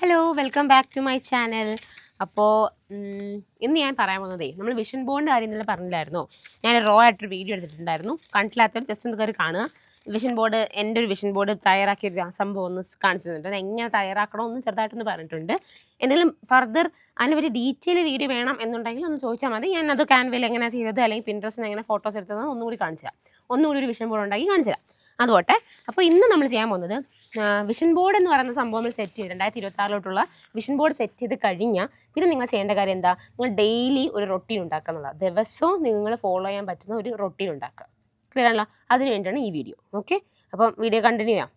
Hello welcome back to my channel. അപ്പോൾ ഇന്ന് ഞാൻ പറയാൻ പോകുന്നതേ നമ്മൾ വിഷൻ ബോർഡിൻ്റെ കാര്യം ഇന്നലെ പറഞ്ഞില്ലായിരുന്നോ. ഞാൻ റോ ആയിട്ടൊരു വീഡിയോ എടുത്തിട്ടുണ്ടായിരുന്നു. കണ്ടില്ലാത്തവർ ജസ്റ്റ് ഒന്ന് കയറി കാണുക. വിഷൻ ബോർഡ് എൻ്റെ ഒരു വിഷൻ ബോർഡ് തയ്യാറാക്കിയൊരു സംഭവം ഒന്ന് കാണിച്ചു തന്നിട്ടുണ്ട്. അത് എങ്ങനെ തയ്യാറാക്കണമെന്ന് ചെറുതായിട്ടൊന്ന് പറഞ്ഞിട്ടുണ്ട്. എന്തെങ്കിലും ഫർദർ അതിനെ പറ്റി ഡീറ്റെയിൽ വീഡിയോ വേണം എന്നുണ്ടെങ്കിൽ ഒന്ന് ചോദിച്ചാൽ മതി. ഞാൻ അത് ക്യാൻവയിൽ എങ്ങനെ ചെയ്തത് അല്ലെങ്കിൽ പിൻട്രസ്റ്റിൽ എങ്ങനെ ഫോട്ടോസ് എടുത്തത് ഒന്നുകൂടി കാണിച്ചു തരാം. ഒന്നുകൂടി ഒരു വിഷൻ ബോർഡ് ഉണ്ടാക്കി കാണിച്ചു തരാം. അതുപോട്ടെ. അപ്പോൾ ഇന്ന് നമ്മൾ ചെയ്യാൻ പോകുന്നത് വിഷൻ ബോർഡ് എന്ന് പറയുന്ന സംഭവം നമ്മൾ സെറ്റ് ചെയ്ത് 2026 വിഷൻ ബോർഡ് സെറ്റ് ചെയ്ത് കഴിഞ്ഞാൽ പിന്നെ നിങ്ങൾ ചെയ്യേണ്ട കാര്യം എന്താ, നിങ്ങൾ ഡെയിലി ഒരു റൊട്ടീൻ ഉണ്ടാക്കുക എന്നുള്ളത്. ദിവസവും നിങ്ങൾ ഫോളോ ചെയ്യാൻ പറ്റുന്ന ഒരു റൊട്ടീൻ ഉണ്ടാക്കുക. ക്ലിയർ ആണല്ലോ? അതിന് വേണ്ടിയാണ് ഈ വീഡിയോ. ഓക്കെ, അപ്പം വീഡിയോ കണ്ടിന്യൂ ചെയ്യാം.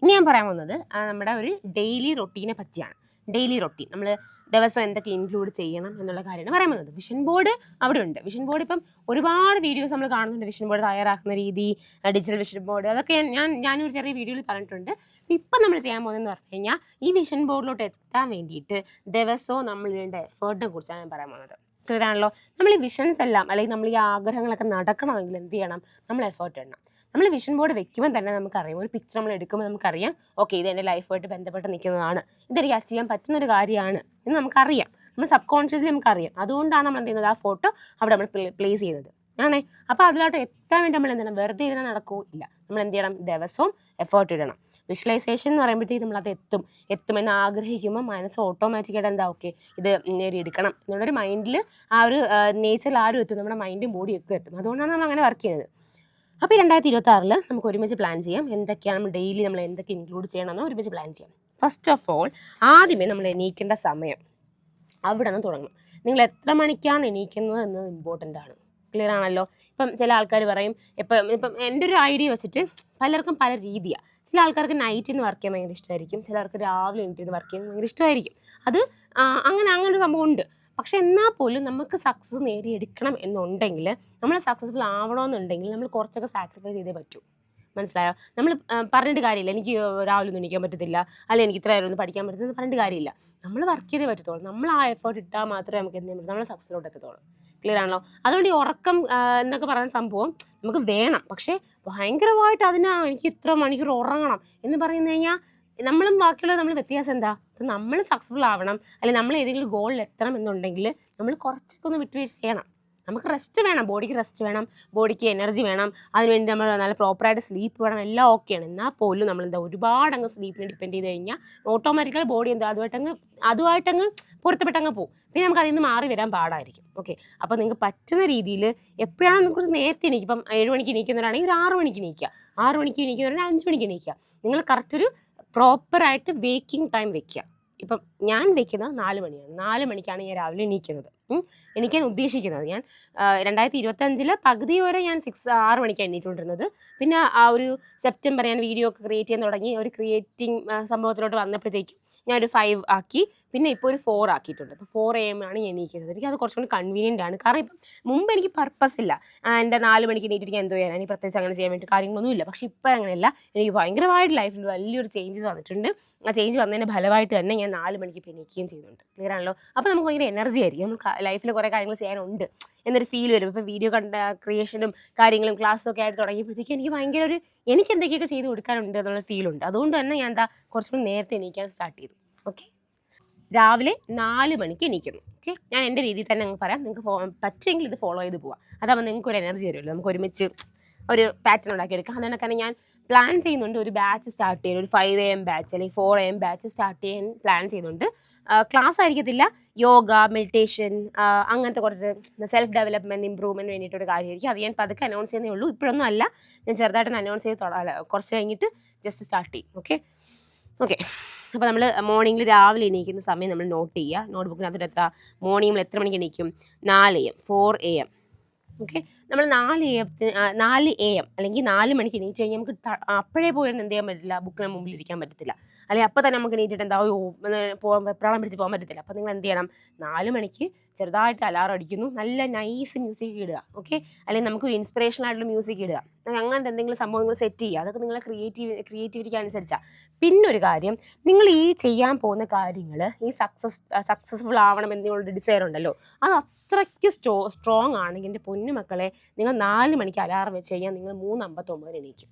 ഇനി ഞാൻ പറയാൻ പോകുന്നത് നമ്മുടെ ഒരു ഡെയിലി റൊട്ടീനെ പറ്റിയാണ്. ഡെയിലി റൊട്ടീൻ നമ്മൾ ദിവസം എന്തൊക്കെ ഇൻക്ലൂഡ് ചെയ്യണം എന്നുള്ള കാര്യമാണ് പറയാൻ പോകുന്നത്. വിഷൻ ബോർഡ് അവിടെ ഉണ്ട്. വിഷൻ ബോർഡ് ഇപ്പം ഒരുപാട് വീഡിയോസ് നമ്മൾ കാണുന്നുണ്ട്. വിഷൻ ബോർഡ് തയ്യാറാക്കുന്ന രീതി, ഡിജിറ്റൽ വിഷൻ ബോർഡ്, അതൊക്കെ ഞാനൊരു ചെറിയ വീഡിയോയിൽ പറഞ്ഞിട്ടുണ്ട്. ഇപ്പം നമ്മൾ ചെയ്യാൻ പോകുന്നതെന്ന് പറഞ്ഞു കഴിഞ്ഞാൽ ഈ വിഷൻ ബോർഡിലോട്ട് എത്താൻ വേണ്ടിയിട്ട് ദിവസവും നമ്മളുടെ എഫേർട്ടിനെ കുറിച്ചാണ് ഞാൻ പറയാൻ പോകുന്നത്. ക്ലിയർ ആണല്ലോ? നമ്മൾ ഈ വിഷൻസ് എല്ലാം അല്ലെങ്കിൽ നമ്മൾ ഈ ആഗ്രഹങ്ങളൊക്കെ നടക്കണമെങ്കിൽ എന്ത് ചെയ്യണം? നമ്മൾ എഫേർട്ട് ഇടണം. നമ്മൾ വിഷൻ ബോർഡ് വെക്കുമ്പോൾ തന്നെ നമുക്കറിയാം, ഒരു പിക്ചർ നമ്മൾ എടുക്കുമ്പോൾ നമുക്കറിയാം, ഓക്കെ ഇത് എൻ്റെ ലൈഫുമായിട്ട് ബന്ധപ്പെട്ട് നിൽക്കുന്നതാണ്, ഇതെനിക്ക് അച്ചീവ് ചെയ്യാൻ പറ്റുന്നൊരു കാര്യമാണ് എന്ന് നമുക്കറിയാം. നമ്മൾ സബ് കോൺഷ്യസ്ലി നമുക്കറിയാം. അതുകൊണ്ടാണ് നമ്മൾ എന്ത് ചെയ്യുന്നത്, ആ ഫോട്ടോ അവിടെ നമ്മൾ പ്ലേസ് ചെയ്യുന്നത് ആണേ. അപ്പോൾ അതിലോട്ട് എത്താൻ വേണ്ടി നമ്മൾ എന്ത് ചെയ്യണം? വെറുതെ ഇരുന്ന് നടക്കൂ ഇല്ല. നമ്മൾ എന്ത് ചെയ്യണം? ദിവസവും എഫേർട്ട് ഇടണം. വിഷ്വലൈസേഷൻ എന്ന് പറയുമ്പോഴത്തേക്ക് നമ്മളത് എത്തുമെന്ന് ആഗ്രഹിക്കുമ്പോൾ മനസ്സ് ഓട്ടോമാറ്റിക്കായിട്ട് എന്താ, ഓക്കെ ഇത് നേടിയെടുക്കണം എന്നുള്ളൊരു മൈൻഡിൽ ആ ഒരു നേച്ചറിൽ ആരും എത്തും, നമ്മുടെ മൈൻഡും ബോഡിയും ഒക്കെ എത്തും. അതുകൊണ്ടാണ് നമ്മൾ അങ്ങനെ വർക്ക് ചെയ്യുന്നത്. അപ്പോൾ 2026 നമുക്ക് ഒരുമിച്ച് പ്ലാൻ ചെയ്യാം. എന്തൊക്കെയാണ് നമ്മൾ ഡെയിലി നമ്മൾ എന്തൊക്കെ ഇൻക്ലൂഡ് ചെയ്യണമെന്ന് ഒരുമിച്ച് പ്ലാൻ ചെയ്യാം. ഫസ്റ്റ് ഓഫ് ഓൾ ആദ്യമേ നമ്മൾ എണീക്കേണ്ട സമയം അവിടെ നിന്ന് തുടങ്ങണം. നിങ്ങൾ എത്ര മണിക്കാണ് എണീക്കുന്നത് എന്നത് ഇമ്പോർട്ടൻ്റ് ആണ്. ക്ലിയർ ആണല്ലോ? ഇപ്പം ചില ആൾക്കാർ പറയും, ഇപ്പം എൻ്റെ ഒരു ഐഡിയ വെച്ചിട്ട് പലർക്കും പല രീതിയാണ്. ചില ആൾക്കാർക്ക് നൈറ്റിൽ നിന്ന് വർക്ക് ചെയ്യാൻ ഭയങ്കര ഇഷ്ടമായിരിക്കും, ചിലർക്ക് രാവിലെ എണീറ്റ് വർക്ക് ചെയ്യാൻ ഭയങ്കര ഇഷ്ടമായിരിക്കും. അത് അങ്ങനെ ഒരു സംഭവം ഉണ്ട്. പക്ഷെ എന്നാൽ പോലും നമുക്ക് സക്സസ് നേടിയെടുക്കണം എന്നുണ്ടെങ്കിൽ, നമ്മൾ സക്സസ്ഫുൾ ആവണമെന്നുണ്ടെങ്കിൽ നമ്മൾ കുറച്ചൊക്കെ സാക്രിഫൈസ് ചെയ്തേ പറ്റൂ. മനസ്സിലായോ? നമ്മൾ പറഞ്ഞിട്ട് കാര്യമില്ല, എനിക്ക് രാവിലെ ഒന്നും എണീക്കാൻ പറ്റത്തില്ല, അല്ലെങ്കിൽ എനിക്ക് ഇത്ര നേരം ഒന്നും പഠിക്കാൻ പറ്റുന്നത് പറഞ്ഞിട്ട് കാര്യമില്ല. നമ്മൾ വർക്ക് ചെയ്തേ പറ്റത്തുള്ളൂ. നമ്മൾ ആ എഫേർട്ട് ഇട്ടാൽ മാത്രമേ നമുക്ക് എന്ത് ചെയ്യാൻ പറ്റും, നമ്മൾ സക്സസിലോട്ട് എത്തത്തുള്ളൂ. ക്ലിയർ ആണല്ലോ? അതുകൊണ്ട് ഈ ഉറക്കം എന്നൊക്കെ പറയുന്ന സംഭവം നമുക്ക് വേണം. പക്ഷേ ഭയങ്കരമായിട്ട് എനിക്ക് ഇത്ര മണിക്കൂർ ഉറങ്ങണം എന്ന് പറയുന്നത് കഴിഞ്ഞാൽ നമ്മളും ബാക്കിയുള്ളത് നമ്മൾ വ്യത്യാസം എന്താ, നമ്മൾ സക്സസ്ഫുൾ ആവണം അല്ലെങ്കിൽ നമ്മൾ ഏതെങ്കിലും ഗോളിൽ എത്തണം എന്നുണ്ടെങ്കിൽ നമ്മൾ കുറച്ചൊക്കെ ഒന്ന് വിട്ടുവീഴ്ച ചെയ്യണം. നമുക്ക് റെസ്റ്റ് വേണം, ബോഡിക്ക് റെസ്റ്റ് വേണം, ബോഡിക്ക് എനർജി വേണം. അതിനുവേണ്ടി നമ്മൾ നല്ല പ്രോപ്പറായിട്ട് സ്ലീപ്പ് വേണം, എല്ലാം ഓക്കെയാണ്. എന്നാൽ പോലും നമ്മളെന്താ ഒരുപാട് അങ്ങ് സ്ലീപ്പിനെ ഡിപ്പെൻഡ് ചെയ്ത് കഴിഞ്ഞാൽ ഓട്ടോമാറ്റിക്കലി ബോഡി എന്താ അതുമായിട്ടങ്ങ് പൊരുത്തപ്പെട്ടങ്ങ് പോകും. പിന്നെ നമുക്ക് അതിൽ നിന്ന് മാറി വരാൻ പാടായിരിക്കും. ഓക്കെ, അപ്പോൾ നിങ്ങൾക്ക് പറ്റുന്ന രീതിയിൽ എപ്പോഴാണ് കുറച്ച് നേരത്തെ എണീക്കും. ഇപ്പം 7 മണിക്ക് എണീക്കുന്നവരാണെങ്കിൽ ഒരു 6 മണിക്ക് എണീക്കുക, 6 മണിക്ക് എണീക്കുന്നവരാണെങ്കിൽ 5 മണിക്ക് എണീക്കുക. നിങ്ങൾ കറക്റ്റ് ഒരു പ്രോപ്പറായിട്ട് വേക്കിംഗ് ടൈം വെക്കുക. ഇപ്പം ഞാൻ വെക്കുന്നത് 4 മണിയാണ്. 4 മണിക്കാണ് ഞാൻ രാവിലെ എണീക്കുന്നത്. എണീക്കാൻ ഉദ്ദേശിക്കുന്നത്. ഞാൻ 2025 പകുതി വരെ ഞാൻ 6 മണിക്കാണ് എണീറ്റുകൊണ്ടിരുന്നത്. പിന്നെ ആ ഒരു സെപ്റ്റംബർ ഞാൻ വീഡിയോ ഒക്കെ ക്രിയേറ്റ് ചെയ്യാൻ തുടങ്ങി. ഒരു ക്രിയേറ്റിംഗ് സംഭവത്തിലോട്ട് വന്നപ്പോഴത്തേക്കും ഞാനൊരു 5 ആക്കി. പിന്നെ ഇപ്പോൾ ഒരു 4 ആക്കിയിട്ടുണ്ട്. ഇപ്പോൾ 4 AM ആണ് ഞാൻ എണീക്കുന്നത്. എനിക്കത് കുറച്ചുകൂടി കൺവീനിയൻ്റ് ആണ്. കാരണം ഇപ്പം മുമ്പ് എനിക്ക് പർപ്പസ് ഇല്ല, എൻ്റെ 4 മണിക്ക് എണീറ്റിട്ട് ഞാൻ എന്തോ ചെയ്യാൻ, എനിക്ക് പ്രത്യേകിച്ച് അങ്ങനെ ചെയ്യാൻ വേണ്ടി കാര്യങ്ങളൊന്നുമില്ല. പക്ഷേ ഇപ്പം അങ്ങനെയല്ല. എനിക്ക് ഭയങ്കരമായിട്ട് ലൈഫിൽ വലിയൊരു ചേഞ്ചസ് വന്നിട്ടുണ്ട്. ആ ചേഞ്ച് വന്നതിൻ്റെ ഫലമായിട്ട് തന്നെ ഞാൻ 4 മണിക്ക് ഇപ്പോൾ എണീക്കുകയും ചെയ്യുന്നുണ്ട്. ക്ലിയർ ആണല്ലോ? അപ്പോൾ നമുക്ക് ഭയങ്കര എനർജി ആയിരിക്കും. നമുക്ക് ലൈഫിൽ കുറേ കാര്യങ്ങൾ ചെയ്യാനുണ്ട് എന്നൊരു ഫീൽ വരും. ഇപ്പോൾ വീഡിയോ ക്രിയേഷനും കാര്യങ്ങളും ക്ലാസ്സും ഒക്കെ ആയിട്ട് തുടങ്ങിയപ്പോഴത്തേക്കും എനിക്ക് ഭയങ്കര എനിക്ക് എന്തൊക്കെയൊക്കെ ചെയ്ത് കൊടുക്കാനുണ്ട് എന്നുള്ള ഫീലുണ്ട്. അതുകൊണ്ട് തന്നെ ഞാൻ കുറച്ചുകൂടി നേരത്തെ എണീക്കാൻ സ്റ്റാർട്ട് ചെയ്തു. ഓക്കെ, രാവിലെ 4 മണിക്ക് എണീക്കുന്നു. ഓക്കെ, ഞാൻ എൻ്റെ രീതിയിൽ തന്നെ അങ്ങ് പറയാം. നിങ്ങൾക്ക് പറ്റുമെങ്കിൽ ഇത് ഫോളോ ചെയ്ത് പോവാം. അതാകുമ്പോൾ നിങ്ങൾക്ക് ഒരു എനർജി വരുമല്ലോ. നമുക്ക് ഒരുമിച്ച് ഒരു പാറ്റേൺ ഉണ്ടാക്കിയെടുക്കാം. അതുകൊണ്ടൊക്കെ ഞാൻ പ്ലാൻ ചെയ്യുന്നുണ്ട് ഒരു ബാച്ച് സ്റ്റാർട്ട് ചെയ്യാൻ, ഒരു 5 AM ബാച്ച് അല്ലെങ്കിൽ 4 AM ബാച്ച് സ്റ്റാർട്ട് ചെയ്യാൻ പ്ലാൻ ചെയ്യുന്നുണ്ട്. ക്ലാസ് ആയിരിക്കത്തില്ല, യോഗ, മെഡിറ്റേഷൻ, അങ്ങനത്തെ കുറച്ച് സെൽഫ് ഡെവലപ്മെൻറ്റ് ഇമ്പ്രൂവ്മെൻറ്റ് വേണ്ടിയിട്ടൊരു കാര്യമായിരിക്കും. അത് ഞാൻ പതുക്കെ അനൗൺസ് ചെയ്യുന്നേ ഉള്ളൂ. ഇപ്പോഴൊന്നും അല്ല, ഞാൻ ചെറുതായിട്ടൊന്ന് അനൗൺസ് ചെയ്ത് കുറച്ച് കഴിഞ്ഞിട്ട് ജസ്റ്റ് സ്റ്റാർട്ട് ചെയ്യും. ഓക്കെ. അപ്പോൾ നമ്മൾ മോർണിംഗിൽ രാവിലെ എണീക്കുന്ന സമയം നമ്മൾ നോട്ട് ചെയ്യുക. നോട്ട്ബുക്കിനകത്ത് എത്ര മോർണിംഗിൽ എത്ര മണിക്ക് എണീക്കും? 4 AM, 4 AM. ഓക്കെ, നമ്മൾ 4 AM അല്ലെങ്കിൽ 4 മണിക്ക് എണീറ്റ് കഴിഞ്ഞാൽ നമുക്ക് അപ്പോഴേ പോയിരുന്നു എന്ത് ചെയ്യാൻ പറ്റില്ല, ബുക്കിന് മുമ്പിൽ ഇരിക്കാൻ പറ്റത്തില്ല. അല്ലെങ്കിൽ അപ്പോൾ തന്നെ നമുക്ക് എണീറ്റിട്ട് എന്താ പ്രാളം പിടിച്ച് പോകാൻ പറ്റത്തില്ല. അപ്പോൾ നിങ്ങൾ എന്ത് ചെയ്യണം? 4 മണിക്ക് ചെറുതായിട്ട് അലാറം അടിക്കുന്നു, നല്ല നൈസ് മ്യൂസിക് ഇടുക. ഓക്കെ, അല്ലെങ്കിൽ നമുക്ക് ഒരു ഇൻസ്പിറേഷണൽ ആയിട്ടുള്ള മ്യൂസിക് ഇടുക. അങ്ങനത്തെ എന്തെങ്കിലും സംഭവങ്ങൾ സെറ്റ് ചെയ്യുക. അതൊക്കെ നിങ്ങളെ ക്രിയേറ്റിവിറ്റിക്ക് അനുസരിച്ചാണ്. പിന്നൊരു കാര്യം, നിങ്ങൾ ഈ ചെയ്യാൻ പോകുന്ന കാര്യങ്ങൾ ഈ സക്സസ്ഫുൾ ആവണം എന്നുള്ള ഡിസയർ ഉണ്ടല്ലോ, അത് അത്രയ്ക്ക് സ്ട്രോങ് ആണെങ്കിൽ എൻ്റെ പൊന്നു മക്കളെ, നിങ്ങൾ 4 മണിക്ക് അലാറം വെച്ച് കഴിഞ്ഞാൽ നിങ്ങൾ 3:59 എണീക്കും.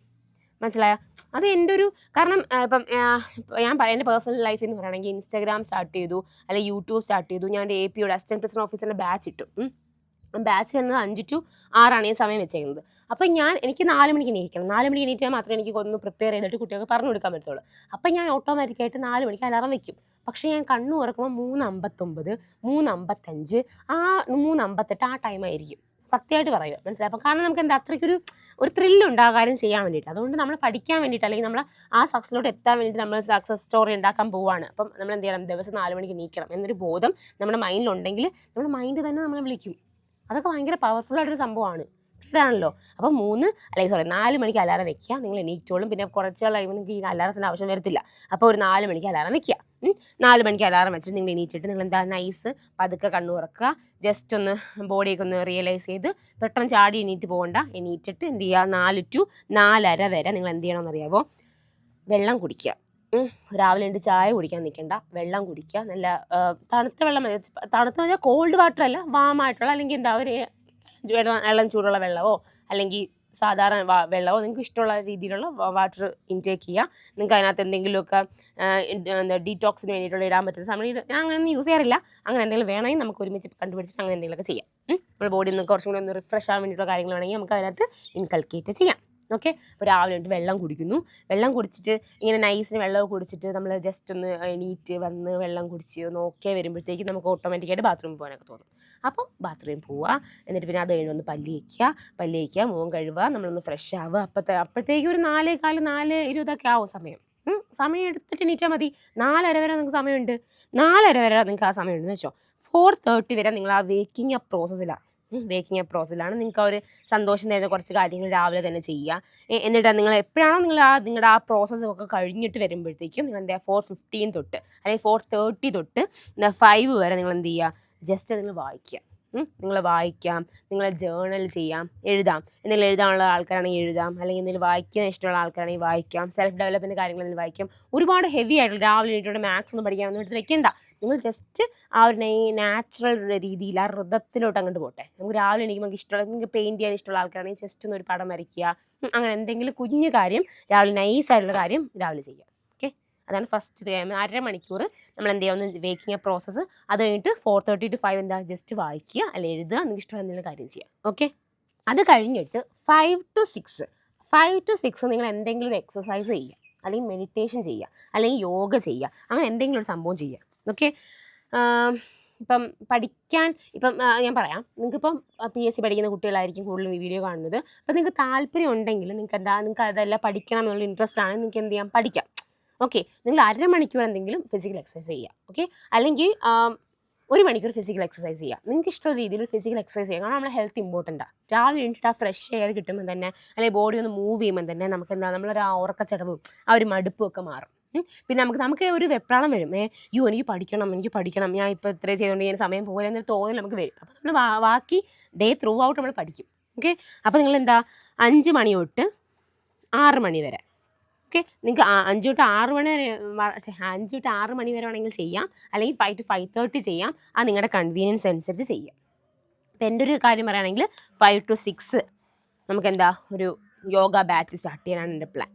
മനസ്സിലായോ? അത് എൻ്റെ ഒരു കാരണം ഇപ്പം ഞാൻ എൻ്റെ പേഴ്സണൽ ലൈഫിൽ എന്ന് പറയുകയാണെങ്കിൽ ഇൻസ്റ്റാഗ്രാം സ്റ്റാർട്ട് ചെയ്തു, അല്ലെങ്കിൽ യൂട്യൂബ് സ്റ്റാർട്ട് ചെയ്തു. ഞാൻ എൻ്റെ APOയുടെ അസിസ്റ്റൻറ്റ് പ്രസിഡന്റ് ഓഫീസറിൻ്റെ ബാച്ച് ഇട്ടു. ബാച്ച് വരുന്നത് 5 to 6 ഈ സമയം വെച്ചേക്കുന്നത്. അപ്പം എനിക്ക് 4 മണിക്ക് എണീക്കണം. 4 മണിക്ക് എണീറ്റാൽ മാത്രമേ എനിക്ക് ഒന്ന് പ്രിപ്പയർ ചെയ്തിട്ട് കുട്ടികൾക്ക് പറഞ്ഞു കൊടുക്കാൻ പറ്റുള്ളൂ. അപ്പം ഞാൻ ഓട്ടോമാറ്റിക്കായിട്ട് 4 മണിക്ക് അലാറം വെക്കും. പക്ഷേ ഞാൻ കണ്ണു തുറക്കുമ്പോൾ 3:59, 3:55, 3:58 ആ ടൈമായിരിക്കും. സത്യമായിട്ട് പറയുക, മനസ്സിലായി? അപ്പം കാരണം നമുക്ക് എന്താ അത്രയ്ക്കൊരു ത്രില്ലുണ്ട് ആ കാര്യം ചെയ്യാൻ വേണ്ടിയിട്ട്. അതുകൊണ്ട് നമ്മൾ പഠിക്കാൻ വേണ്ടിയിട്ട്, അല്ലെങ്കിൽ നമ്മൾ ആ സക്സസിലോട്ട് എത്താൻ വേണ്ടിയിട്ട് നമ്മൾ സക്സസ് സ്റ്റോറി ഉണ്ടാക്കാൻ പോവുകയാണ്. അപ്പം നമ്മൾ എന്ത് ചെയ്യണം? ദിവസം 4 മണിക്ക് എണീക്കണം എന്നൊരു ബോധം നമ്മുടെ മൈൻഡിലുണ്ടെങ്കിൽ നമ്മുടെ മൈൻഡ് തന്നെ നമ്മളെ വിളിക്കും. അതൊക്കെ ഭയങ്കര പവർഫുള്ളായിട്ടൊരു സംഭവമാണ്. ക്ലിയറാണല്ലോ? അപ്പം 4 മണിക്ക് അലാറം വെക്കുക. നിങ്ങൾ എണീറ്റോളും. പിന്നെ കുറച്ച് കഴിയുമ്പോൾ നിങ്ങൾക്ക് ഈ അലാറത്തിൻ്റെ ആവശ്യം വരത്തില്ല. അപ്പോൾ ഒരു 4 മണിക്ക് അലാറം വെക്കുക. 4 മണിക്ക് അലാറം വെച്ചിട്ട് നിങ്ങൾ എണീറ്റിട്ട് നിങ്ങൾ എന്താ നൈസ് പതുക്കെ കണ്ണു തുറക്കുക. ജസ്റ്റ് ഒന്ന് ബോഡിയൊക്കെ ഒന്ന് റിയലൈസ് ചെയ്ത് പെട്ടെന്ന് ചാടി എണീറ്റ് പോകണ്ട. എണീറ്റിട്ട് എന്ത് ചെയ്യുക? 4 to 4:30 വരെ നിങ്ങൾ എന്ത് ചെയ്യണമെന്ന് അറിയാമോ? വെള്ളം കുടിക്കുക. രാവിലെ ഉണ്ട് ചായ കുടിക്കാൻ നിൽക്കണ്ട, വെള്ളം കുടിക്കുക. നല്ല തണുത്ത വെള്ളം മതി. തണുത്ത പറഞ്ഞാൽ കോൾഡ് വാട്ടർ അല്ല, വാമായിട്ടുള്ള, അല്ലെങ്കിൽ എന്താ ഒരു ഇളം ചൂടുള്ള വെള്ളമോ അല്ലെങ്കിൽ സാധാരണ വെള്ളമോ നിങ്ങൾക്ക് ഇഷ്ടമുള്ള രീതിയിലുള്ള വാട്ടർ ഇൻടേക്ക് ചെയ്യുക. നിങ്ങൾക്ക് അതിനകത്ത് എന്തെങ്കിലുമൊക്കെ എന്താ ഡീറ്റോക്സിന് വേണ്ടിയിട്ടുള്ള ഇടാൻ പറ്റുന്ന സമയം ഞാൻ അങ്ങനെയൊന്നും യൂസ് ചെയ്യാറില്ല. അങ്ങനെ എന്തെങ്കിലും വേണമെങ്കിൽ നമുക്ക് ഒരുമിച്ച് കണ്ടുപിടിച്ചിട്ട് അങ്ങനെ എന്തെങ്കിലുമൊക്കെ ചെയ്യാം. നമ്മുടെ ബോഡി ഒന്ന് കുറച്ചും കൂടി ഒന്ന് റിഫ്രഷ് ആവാൻ വേണ്ടിയിട്ടുള്ള കാര്യങ്ങൾ വേണമെങ്കിൽ നമുക്ക് അതിനകത്ത് ഇൻകൾക്കേറ്റ് ചെയ്യാം. ഓക്കെ. അപ്പോൾ രാവിലെ ഉണ്ട് വെള്ളം കുടിക്കുന്നു. വെള്ളം കുടിച്ചിട്ട് ഇങ്ങനെ നൈസിന് വെള്ളമൊക്കെ കുടിച്ചിട്ട് നമ്മൾ ജസ്റ്റ് ഒന്ന് എണീറ്റ് വന്ന് വെള്ളം കുടിച്ച് നോക്കിയാൽ വരുമ്പോഴത്തേക്കും നമുക്ക് ഓട്ടോമാറ്റിക്കായിട്ട് ബാത്റൂമിൽ പോകാനൊക്കെ തോന്നും. അപ്പം ബാത്റൂമിൽ പോവുക. എന്നിട്ട് പിന്നെ അത് കഴിഞ്ഞ് ഒന്ന് പല്ല് തേക്കുക, മുഖം കഴുകുക, നമ്മളൊന്ന് ഫ്രഷ് ആവുക. അപ്പോഴത്തേക്കും ഒരു 4:15, 4:20 ആവും സമയം. സമയം എടുത്തിട്ട് എണീറ്റാൽ മതി. 4:30 വരെ നിങ്ങൾക്ക് സമയമുണ്ട്. 4:30 വരെ നിങ്ങൾക്ക് ആ സമയമുണ്ടെന്ന് വെച്ചോ. 4:30 വരെ നിങ്ങൾ ആ വേക്കിംഗ് അപ്പ് പ്രോസസ്സിലാണ്. നിങ്ങൾക്ക് ആ ഒരു സന്തോഷം തരുന്ന കുറച്ച് കാര്യങ്ങൾ രാവിലെ തന്നെ ചെയ്യുക. എന്നിട്ട് നിങ്ങൾ എപ്പോഴാണോ നിങ്ങളുടെ ആ പ്രോസസ്സൊക്കെ കഴിഞ്ഞിട്ട് വരുമ്പോഴത്തേക്കും നിങ്ങൾ എന്താ 4:15 തൊട്ട് അല്ലെങ്കിൽ 4:30 തൊട്ട് 5 വരെ നിങ്ങൾ എന്ത് ചെയ്യുക? ജസ്റ്റ് നിങ്ങൾ വായിക്കുക. നിങ്ങൾ വായിക്കാം, നിങ്ങൾ ജേർണൽ ചെയ്യാം, എഴുതാം. എന്തെങ്കിലും എഴുതാനുള്ള ആൾക്കാരാണെങ്കിൽ എഴുതാം, അല്ലെങ്കിൽ എന്തെങ്കിലും വായിക്കാൻ ഇഷ്ടമുള്ള ആൾക്കാരാണെങ്കിൽ വായിക്കാം. സെൽഫ് ഡെവലപ്മെൻറ്റ് കാര്യങ്ങളെങ്കിലും വായിക്കാം. ഒരുപാട് ഹെവി ആയിട്ടുള്ള രാവിലെ എണീറ്റോടെ മാത്സ് ഒന്നും പഠിക്കാനൊന്നും എടുത്ത് വെക്കേണ്ട. നിങ്ങൾ ജസ്റ്റ് ആ ഒരു നാച്ചുറൽ രീതിയിൽ ആ ഋതത്തിലോട്ട് അങ്ങോട്ട് പോട്ടെ. നമുക്ക് രാവിലെ എണീക്കുമ്പോൾ ഇഷ്ടമുള്ള, നിങ്ങൾക്ക് പെയിൻറ്റ് ചെയ്യാൻ ഇഷ്ടമുള്ള ആൾക്കാരാണെങ്കിൽ ജസ്റ്റ് ഒന്ന് ഒരു പടം വരയ്ക്കുക. അങ്ങനെ എന്തെങ്കിലും കുഞ്ഞു കാര്യം രാവിലെ നൈസായിട്ടുള്ള കാര്യം രാവിലെ ചെയ്യുക. ഓക്കെ, അതാണ് ഫസ്റ്റ് 1/2 മണിക്കൂർ നമ്മൾ എന്ത് ചെയ്യുക? ഒന്ന് വേക്കിംഗ് അപ്പ് പ്രോസസ്സ്. അത് കഴിഞ്ഞിട്ട് 4:30 to 5 എന്താ ജസ്റ്റ് വായിക്കുക, അല്ലെങ്കിൽ എഴുതുക, നിങ്ങൾക്ക് ഇഷ്ടമുള്ള എന്തെങ്കിലും കാര്യം ചെയ്യുക. ഓക്കെ, അത് കഴിഞ്ഞിട്ട് 5 to 6 നിങ്ങൾ എന്തെങ്കിലും ഒരു എക്സസൈസ് ചെയ്യുക, അല്ലെങ്കിൽ മെഡിറ്റേഷൻ ചെയ്യുക, അല്ലെങ്കിൽ യോഗ ചെയ്യുക. അങ്ങനെ എന്തെങ്കിലും ഒരു സംഭവം ചെയ്യുക. ഓക്കെ, ഇപ്പം പഠിക്കാൻ ഞാൻ പറയാം. നിങ്ങൾക്കിപ്പം PSC പഠിക്കുന്ന കുട്ടികളായിരിക്കും കൂടുതലും ഈ വീഡിയോ കാണുന്നത്. അപ്പോൾ നിങ്ങൾക്ക് താല്പര്യം ഉണ്ടെങ്കിൽ നിങ്ങൾക്ക് അതെല്ലാം പഠിക്കണം എന്നുള്ള ഇൻട്രസ്റ്റ് ആണ്, നിങ്ങൾക്ക് എന്ത് ചെയ്യാം? പഠിക്കാം. ഓക്കെ, നിങ്ങൾ 1/2 മണിക്കൂർ എന്തെങ്കിലും ഫിസിക്കൽ എക്സസൈസ് ചെയ്യുക. ഓക്കെ, അല്ലെങ്കിൽ 1 മണിക്കൂർ ഫിസിക്കൽ എക്സസൈസ് ചെയ്യുക. നിങ്ങൾക്ക് ഇഷ്ടമുള്ള രീതിയിൽ ഫിസിക്കൽ എക്സസൈസ് ചെയ്യുക. കാരണം നമ്മുടെ ഹെൽത്ത് ഇമ്പോർട്ടൻ്റ് ആണ്. രാവിലെ എണീറ്റിട്ട് ആ ഫ്രഷ് എയർ കിട്ടുമ്പോൾ തന്നെ, അല്ലെങ്കിൽ ബോഡി ഒന്ന് മൂവ് ചെയ്യുമ്പോൾ തന്നെ നമുക്ക് എന്താ നമ്മളൊരു ഉറക്കച്ചടവും ആ ഒരു മടുപ്പും ഒക്കെ മാറും. പിന്നെ നമുക്ക് ഒരു വെപ്രാളം വരും. എനിക്ക് പഠിക്കണം, ഞാൻ ഇപ്പോൾ ഇത്രയും ചെയ്തുകൊണ്ട് ഇങ്ങനെ സമയം പോലെ എന്നൊരു തോന്നൽ നമുക്ക് വരും. അപ്പോൾ നമ്മൾ ബാക്കി ഡേ ത്രൂ ഔട്ട് നമ്മൾ പഠിക്കും. ഓക്കെ, അപ്പോൾ നിങ്ങൾ എന്താ 5 മണി തൊട്ട് 6 മണി വരെ. ഓക്കെ, നിങ്ങൾക്ക് 5 to 6 മണി വരെ 5 to 6 മണി വരെ വേണമെങ്കിൽ ചെയ്യാം, അല്ലെങ്കിൽ 5 to 5:30 ചെയ്യാം. അത് നിങ്ങളുടെ കൺവീനിയൻസ് അനുസരിച്ച് ചെയ്യാം. അപ്പോൾ എൻ്റെ ഒരു കാര്യം പറയുകയാണെങ്കിൽ 5 to 6 നമുക്ക് എന്താ ഒരു യോഗ ബാച്ച് സ്റ്റാർട്ട് ചെയ്യാനാണ് എൻ്റെ പ്ലാൻ.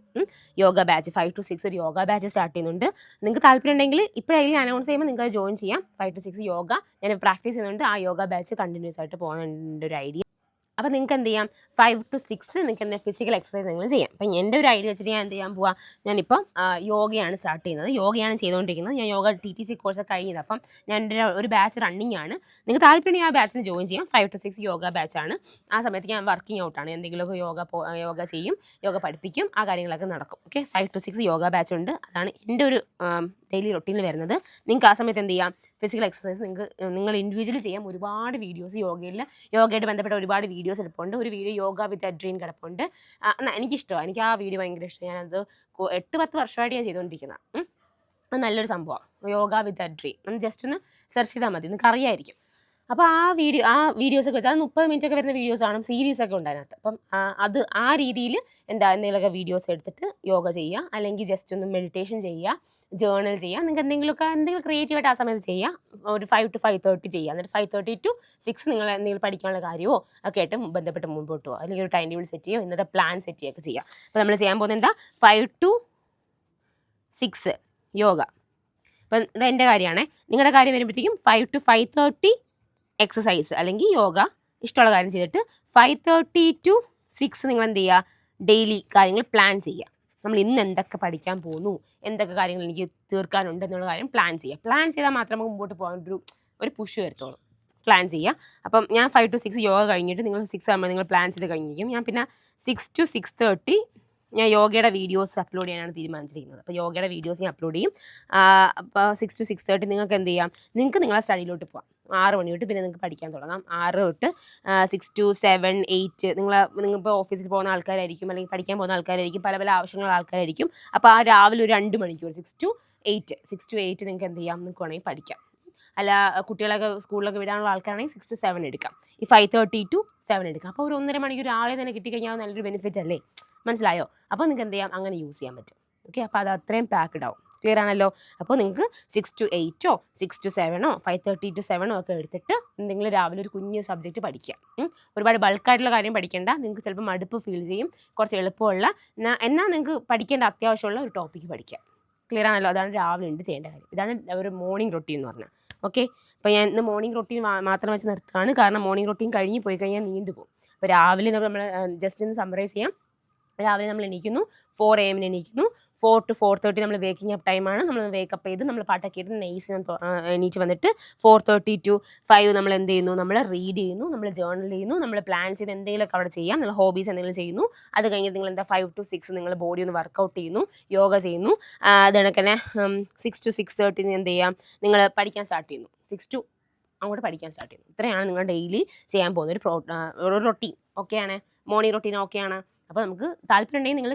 യോഗ ബാച്ച് 5 to 6 ഒരു യോഗ ബാച്ച് സ്റ്റാർട്ട് ചെയ്യുന്നുണ്ട്. നിങ്ങൾക്ക് താല്പര്യം ഉണ്ടെങ്കിൽ ഇപ്പോഴെങ്കിലും അനൗൺസ് ചെയ്യുമ്പോൾ നിങ്ങൾക്ക് ജോയിൻ ചെയ്യാം. 5 to 6 യോഗ ഞാൻ പ്രാക്ടീസ് ചെയ്യുന്നുണ്ട്. ആ യോഗ ബാച്ച് കണ്ടിന്യൂസ് ആയിട്ട് പോകാനുണ്ട് ഒരു ഐഡിയ. അപ്പോൾ നിങ്ങൾക്ക് എന്ത് ചെയ്യാം? 5 to 6 നിങ്ങൾക്ക് എന്താ ഫിസിക്കൽ എക്സസൈസ് നിങ്ങൾ ചെയ്യാം. അപ്പം എൻ്റെ ഒരു ഐഡിയ വെച്ചിട്ട് ഞാൻ എന്ത് ചെയ്യാൻ പോവാം? ഞാനിപ്പം യോഗയാണ് സ്റ്റാർട്ട് ചെയ്യുന്നത്. യോഗയാണ് ചെയ്തുകൊണ്ടിരിക്കുന്നത്. ഞാൻ യോഗ TTC കോഴ്സ് കഴിഞ്ഞത്. അപ്പം ഞാൻ എൻ്റെ ഒരു ബാച്ച് റണ്ണിങ് ആണ്. നിങ്ങൾക്ക് താല്പര്യമുണ്ടെങ്കിൽ ആ ബാച്ചിന് ജോയിൻ ചെയ്യാം. 5 to 6 യോഗ ബാച്ചാണ്. ആ സമയത്ത് ഞാൻ വർക്കിംഗ് ഔട്ടാണ്. എന്തെങ്കിലുമൊക്കെ യോഗ ചെയ്യും, യോഗ പഠിപ്പിക്കും, ആ കാര്യങ്ങളൊക്കെ നടക്കും. ഓക്കെ, 5 to 6 യോഗ ബാച്ച് ഉണ്ട്. അതാണ് എൻ്റെ ഒരു ഡെയിലി റൊട്ടീനിൽ വരുന്നത്. നിങ്ങൾക്ക് ആ സമയത്ത് എന്ത് ചെയ്യാം? ഫിസിക്കൽ എക്സസൈസ് നിങ്ങൾ ഇൻഡിവിജ്വലി ചെയ്യാം. ഒരുപാട് വീഡിയോസ് യോഗയായിട്ട് ബന്ധപ്പെട്ട ഒരുപാട് വീഡിയോസ് എടുപ്പുണ്ട്. ഒരു വീഡിയോ യോഗ വിത്ത് അഡ്രീൻ കിടപ്പുണ്ട്. എനിക്കിഷ്ടമാണ്. എനിക്ക് ആ വീഡിയോ ഭയങ്കര ഇഷ്ടമാണ്. ഞാനത് 8-10 വർഷമായിട്ട് ഞാൻ ചെയ്തുകൊണ്ടിരിക്കുന്നത്. അത് നല്ലൊരു സംഭവമാണ്, യോഗ വിത്ത് അഡ്രീൻ. ഒന്ന് ജസ്റ്റ് ഒന്ന് സെർച്ച് ചെയ്താൽ മതി, നിങ്ങൾക്ക് അറിയായിരിക്കും. അപ്പോൾ ആ വീഡിയോസൊക്കെ വെച്ചാൽ 30 മിനിറ്റ് ഒക്കെ വരുന്ന വീഡിയോസ് ആണ്, സീരീസൊക്കെ ഉണ്ട് അതിനകത്ത്. അപ്പം അത് ആ രീതിയിൽ എന്തെങ്കിലുമൊക്കെ വീഡിയോസ് എടുത്തിട്ട് യോഗ ചെയ്യുക, അല്ലെങ്കിൽ ജസ്റ്റ് ഒന്ന് മെഡിറ്റേഷൻ ചെയ്യുക, ജേർണൽ ചെയ്യുക. നിങ്ങൾക്ക് എന്തെങ്കിലും ക്രിയേറ്റീവായിട്ട് ആ സമയത്ത് ചെയ്യുക. ഒരു 5 to 5:30 ചെയ്യുക. എന്നിട്ട് 5:30 to 6 നിങ്ങൾ എന്തെങ്കിലും പഠിക്കാനുള്ള കാര്യമോ ഒക്കെ ആയിട്ട് ബന്ധപ്പെട്ട് മുമ്പോട്ട് പോകുക, അല്ലെങ്കിൽ ഒരു ടൈം ടേബിൾ സെറ്റ് ചെയ്യുക, ഇന്നത്തെ പ്ലാൻ സെറ്റ് ചെയ്യുകയൊക്കെ ചെയ്യുക. അപ്പോൾ നമ്മൾ ചെയ്യാൻ പോകുന്നത് എന്താ, 5 to 6 യോഗ. അപ്പം ഇത് എൻ്റെ കാര്യമാണേ. നിങ്ങളുടെ കാര്യം വരുമ്പോഴത്തേക്കും 5 to 5:30 എക്സസൈസ് അല്ലെങ്കിൽ യോഗ, ഇഷ്ടമുള്ള കാര്യം ചെയ്തിട്ട് 5:30 to 6 നിങ്ങൾ എന്ത് ചെയ്യുക, ഡെയിലി കാര്യങ്ങൾ പ്ലാൻ ചെയ്യുക. നമ്മൾ ഇന്ന് എന്തൊക്കെ പഠിക്കാൻ പോകുന്നു, എന്തൊക്കെ കാര്യങ്ങൾ എനിക്ക് തീർക്കാനുണ്ട് എന്നുള്ള കാര്യം പ്ലാൻ ചെയ്യുക. പ്ലാൻ ചെയ്താൽ മാത്രമേ നമുക്ക് മുമ്പോട്ട് പോകാൻ ഒരു പുഷ് വരത്തുള്ളൂ. പ്ലാൻ ചെയ്യുക. അപ്പം ഞാൻ 5 to 6 യോഗ കഴിഞ്ഞിട്ട് നിങ്ങൾ 6 ആകുമ്പോൾ നിങ്ങൾ പ്ലാൻ ചെയ്ത് കഴിഞ്ഞിരിക്കും. ഞാൻ പിന്നെ 6 to 6:30 ഞാൻ യോഗയുടെ വീഡിയോസ് അപ്ലോഡ് ചെയ്യാനാണ് തീരുമാനിച്ചിരിക്കുന്നത്. അപ്പോൾ യോഗയുടെ വീഡിയോസ് ഞാൻ അപ്ലോഡ് ചെയ്യും. അപ്പോൾ 6 to 6:30 നിങ്ങൾക്ക് എന്ത് ചെയ്യാം, നിങ്ങൾക്ക് നിങ്ങളെ സ്റ്റഡിയിലോട്ട് പോകാം. 6 മണി തൊട്ട് പിന്നെ നിങ്ങൾക്ക് പഠിക്കാൻ തുടങ്ങാം. 6 തൊട്ട് 6 to 7, 8 നിങ്ങളിപ്പോൾ ഓഫീസിൽ പോകുന്ന ആൾക്കാരായിരിക്കും, അല്ലെങ്കിൽ പഠിക്കാൻ പോകുന്ന ആൾക്കാരായിരിക്കും, പല ആവശ്യങ്ങളുള്ള ആൾക്കാരായിരിക്കും. അപ്പോൾ ആ രാവിലെ ഒരു 2 മണിക്കൂർ 6 to 8 നിങ്ങൾക്ക് എന്ത് ചെയ്യാം, നിങ്ങൾക്ക് വേണമെങ്കിൽ പഠിക്കാം. അല്ല കുട്ടികളൊക്കെ സ്കൂളിലൊക്കെ വിടാനുള്ള ആൾക്കാരാണെങ്കിൽ 6 to 7 എടുക്കാം. ഈ 5:30 to 7 എടുക്കാം. അപ്പോൾ ഒരു 1.5 മണിക്കൂർ രാവിലെ തന്നെ കിട്ടിക്കഴിഞ്ഞാൽ നല്ലൊരു ബെനിഫിറ്റ് അല്ലേ, മനസ്സിലായോ? അപ്പോൾ നിങ്ങൾക്ക് എന്ത് ചെയ്യാം, അങ്ങനെ യൂസ് ചെയ്യാൻ പറ്റും. ഓക്കെ, അപ്പോൾ അത് അത്രയും പാക്ക്ഡ് ആവും. ക്ലിയർ ആണല്ലോ? അപ്പോൾ നിങ്ങൾക്ക് 6 to 8 6 to 7 5:30 to 7 ഒക്കെ എടുത്തിട്ട് എന്തെങ്കിലും രാവിലെ ഒരു കുഞ്ഞു സബ്ജക്റ്റ് പഠിക്കുക. ഒരുപാട് ബൾക്കായിട്ടുള്ള കാര്യം പഠിക്കേണ്ട, നിങ്ങൾക്ക് ചിലപ്പോൾ മടുപ്പ് ഫീൽ ചെയ്യും. കുറച്ച് എളുപ്പമുള്ള എന്നാൽ നിങ്ങൾക്ക് പഠിക്കേണ്ട അത്യാവശ്യമുള്ള ഒരു ടോപ്പിക്ക് പഠിക്കുക. ക്ലിയർ ആണല്ലോ? അതാണ് രാവിലെ ഉണ്ട് ചെയ്യേണ്ട കാര്യം. ഇതാണ് ഒരു മോർണിംഗ് റൊട്ടീൻ എന്ന് പറഞ്ഞാൽ. ഓക്കെ, അപ്പോൾ ഞാൻ ഇന്ന് മോർണിംഗ് റൊട്ടീൻ മാത്രം വെച്ച് നിർത്തുകയാണ്. കാരണം മോർണിംഗ് റൊട്ടീൻ കഴിഞ്ഞ് പോയി കഴിഞ്ഞാൽ നീണ്ടു പോകും. അപ്പോൾ രാവിലെ നമ്മൾ ജസ്റ്റ് ഒന്ന് സമ്മറൈസ് ചെയ്യാം. രാവിലെ നമ്മൾ എണീക്കുന്നു, 4 AM എണീക്കുന്നു. 4 to 4:30 നമ്മൾ വേക്കിംഗ് അപ്പ് ടൈമാണ്. നമ്മൾ വേക്കപ്പ് ചെയ്ത് നമ്മൾ പാട്ടൊക്കെ ഇട്ട് നെയ്സിന് എണീറ്റ് വന്നിട്ട് 4:30 to 5 നമ്മൾ എന്ത് ചെയ്യുന്നു, നമ്മൾ റീഡ് ചെയ്യുന്നു, നമ്മൾ ജേർണൽ ചെയ്യുന്നു, നമ്മൾ പ്ലാൻ ചെയ്ത് എന്തെങ്കിലുമൊക്കെ അവിടെ ചെയ്യാം. നമ്മൾ ഹോബീസ് എന്തെങ്കിലും ചെയ്യുന്നു. അത് കഴിഞ്ഞിട്ട് നിങ്ങൾ എന്താ 5 to 6 നിങ്ങൾ ബോഡി ഒന്ന് വർക്കൗട്ട് ചെയ്യുന്നു, യോഗ ചെയ്യുന്നു. അത് കണക്കന്നെ 6 to 6:30 എന്ത് ചെയ്യാം, നിങ്ങൾ പഠിക്കാൻ സ്റ്റാർട്ട് ചെയ്യുന്നു. 6 to അങ്ങോട്ട് പഠിക്കാൻ സ്റ്റാർട്ട് ചെയ്യുന്നു. ഇത്രയാണ് നിങ്ങൾ ഡെയിലി ചെയ്യാൻ പോകുന്ന ഒരു റൊട്ടീൻ. ഓക്കെയാണ്, മോർണിംഗ് റൊട്ടീൻ ഓക്കെയാണ്. അപ്പോൾ നമുക്ക് താല്പര്യം ഉണ്ടെങ്കിൽ നിങ്ങൾ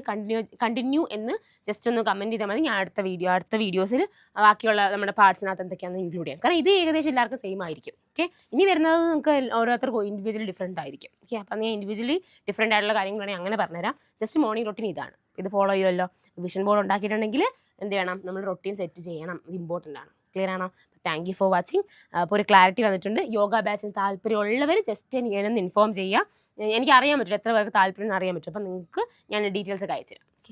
കണ്ടിന്യൂ എന്ന് ജസ്റ്റ് ഒന്ന് കമൻറ്റ് ചെയ്താൽ മതി. ഞാൻ അടുത്ത വീഡിയോസിൽ ബാക്കിയുള്ള നമ്മുടെ പാർട്സിനകത്ത് എന്തൊക്കെയാണെന്ന് ഇൻക്ലൂഡ് ചെയ്യാം. കാരണം ഇത് ഏകദേശം എല്ലാവർക്കും സെയിം ആയിരിക്കും. ഓക്കെ, ഇനി വരുന്നത് നിങ്ങൾക്ക് ഓരോരുത്തർക്കും ഇൻഡിവിജ്വലി ഡിഫറെൻ്റ് ആയിരിക്കും. ഓക്കെ, അപ്പം ഞാൻ ഇൻഡിവിജ്വലി ഡിഫറെൻ്റ് ആയിട്ടുള്ള കാര്യങ്ങൾ വേണമെങ്കിൽ അങ്ങനെ പറഞ്ഞുതരാം. ജസ്റ്റ് മോർണിംഗ് റൊട്ടീൻ ഇതാണ്. ഇത് ഫോളോ ചെയ്യുമല്ലോ. വിഷൻ ബോർഡ് ഉണ്ടാക്കിയിട്ടുണ്ടെങ്കിൽ എന്ത് ചെയ്യണം, നമ്മൾ റൊട്ടീൻ സെറ്റ് ചെയ്യണം. ഇത് ഇമ്പോർട്ടൻ്റ് ആണ്. ക്ലിയർ ആണോ? Thank you for watching. അപ്പോൾ ഒരു ക്ലാരിറ്റി വന്നിട്ടുണ്ട്. യോഗ ബാച്ചിന് താല്പര്യമുള്ളവർ ജസ്റ്റ് ഞാനൊന്ന് ഇൻഫോം ചെയ്യുക. എനിക്ക് അറിയാൻ പറ്റും എത്ര പേർക്ക് താല്പര്യം അറിയാൻ പറ്റും. അപ്പം നിങ്ങൾക്ക് ഞാൻ ഡീറ്റെയിൽസ് ഒക്കെ അയച്ചു തരാം. ഓക്കെ.